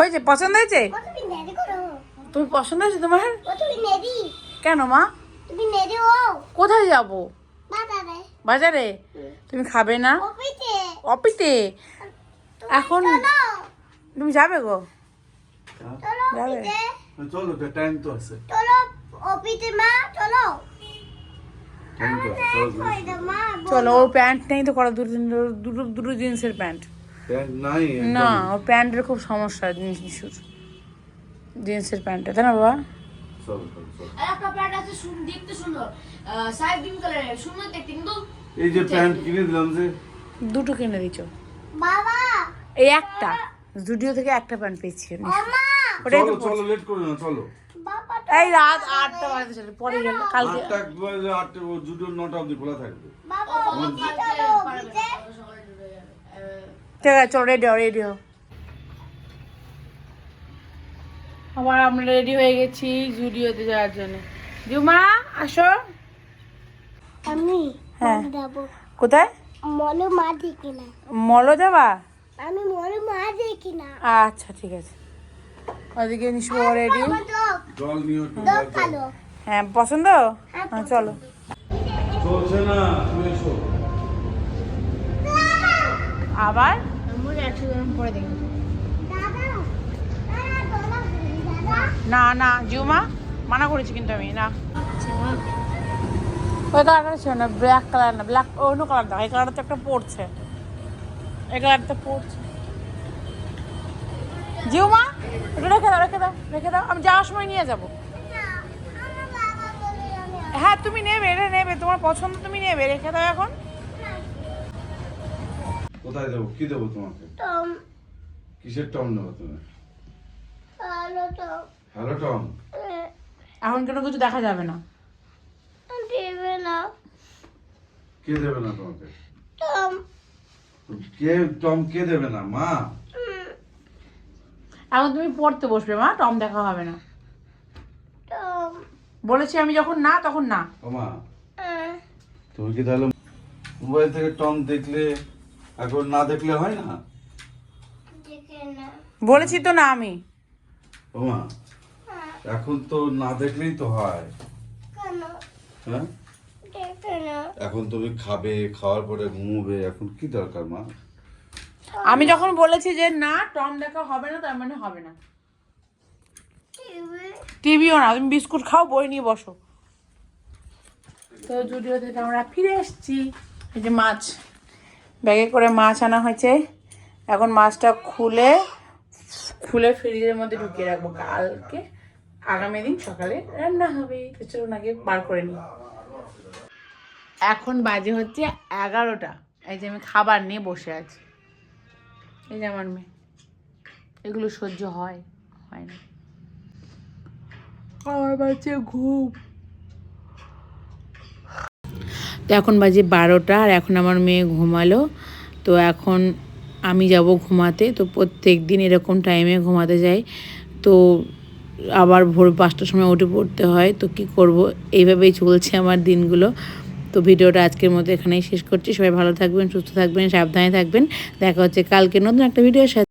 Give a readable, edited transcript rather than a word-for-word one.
হয়েছে? পছন্দ হয়েছে? তুমি পছন্দ হয়েছে তোমার? কেন মা? কোথায় যাবো? বাজারে। তুমি খাবে না? অপিতে এখন তুমি যাবে গো? যাবে? চলো, টাইম তো আছে। চলো, ওর প্যান্ট নেই তো, করা দুটো জিন্সের প্যান্ট নাই না, ওর প্যান্টের খুব সমস্যা, জিন্সের প্যান্টটা, তাই না বাবা? এই যে প্যান্ট কিনে দিলাম যে, দুটো কিনে দিছো বাবা? এই একটা জুডিও থেকে একটা প্যান্ট পেয়েছি। ওটাই তো চলো লেট করো না, চলো। এই রাত 8টা বাজে, চলো পরে গেল কালকে। 8টা জুডিও 9টা অবধি খোলা থাকবে। ঠিক আছে, চলো রেডি হও। আবার আমরা রেডি হয়ে গেছি জুডিওতে যাওয়ার জন্য। জুমা আসো। আমি হ্যাঁ যাব। কোথায়? মলে মা দেখি না। মলে যাবা? আমি মলে মা দেখি না। আচ্ছা ঠিক আছে। ওদিকে নিশু রেডি। জল নিও। হ্যাঁ পছন্দ? হ্যাঁ চলো। চলছে না, তুমি এসো। আবার আমরা অ্যাক্সিডেন্ট করে দেখি। না না জুমা, মানা করেছি কিন্তু আমি, না ওই কালারটা ছিল না, ব্ল্যাক কালার না, ব্ল্যাক অন্য কালার দাও। এই কালারটা তো একটা পড়ছে, এই কালারটা পড়ছে। জিউমা একটু রেখে দাও, আমি যাওয়ার সময় নিয়ে যাবো। হ্যাঁ তুমি নেবে, এটা নেবে, তোমার পছন্দ, তুমি নেবে, রেখে দাও এখন। কোথায় দেবো? কি দেবো তোমাকে? টম। কিসের টম নেবো তুমি? Hello Tom. Hello Tom. এখন কেন কিছু দেখা যাবে না। দেবে না। কে দেবে না তোমাকে? টম। কে দেবে না মা? এখন তুমি পড়তে বসবে মা, টম দেখা হবে না। টম। বলেছি আমি যখন না তখন না। ও মা, তুমি কি তাহলে মোবাইল থেকে টম দেখলে এখন না দেখলে হয় না? দেখে না। বলেছি তো না আমি। ও মা, এখন তো না দেখলেই তো হয়। কেন? হ্যাঁ, দেখে না। এখন তুমি খাবে, খাওয়ার পরে ঘুমোবে, এখন কি দরকার মা? আমি যখন বলেছি যে না টম দেখা হবে না, তার মানে হবে না। টিভিও না, তুমি বিস্কুট খাও, বই নিয়ে বসো। তো জুডিও থেকে আমরা ফিরে এসেছি। এই যে মাছ, ব্যাগে করে মাছ আনা হয়েছে। এখন মাছটা খুলে ফ্রিজের মধ্যে ঢুকিয়ে রাখবো, কালকে আগামী দিন সকালে রান্না হবে। তো চলুন আগে বার করে নিই। এখন বাজে হচ্ছে 11টা। এই যে আমি খাবার নিয়ে বসে আছি। এই যে আমার মেয়ে, এগুলো সহ্য হয় না। আমার বাচ্চা ঘুম। তো এখন বাজে 12টা, আর এখন আমার মেয়ে ঘুমালো। তো এখন আমি যাব ঘুমাতে। তো প্রত্যেক দিন এরকম টাইমে ঘুমাতে যাই, তো আবার ভোর 5টার সময় উঠে পড়তে হয়। তো কি করব, এইভাবেই চলছে আমার দিনগুলো। তো ভিডিওটা আজকের মতো এখানেই শেষ করছি। সবাই ভালো থাকবেন, সুস্থ থাকবেন, সাবধানে থাকবেন। দেখা হচ্ছে কালকে নতুন একটা ভিডিওর সাথে।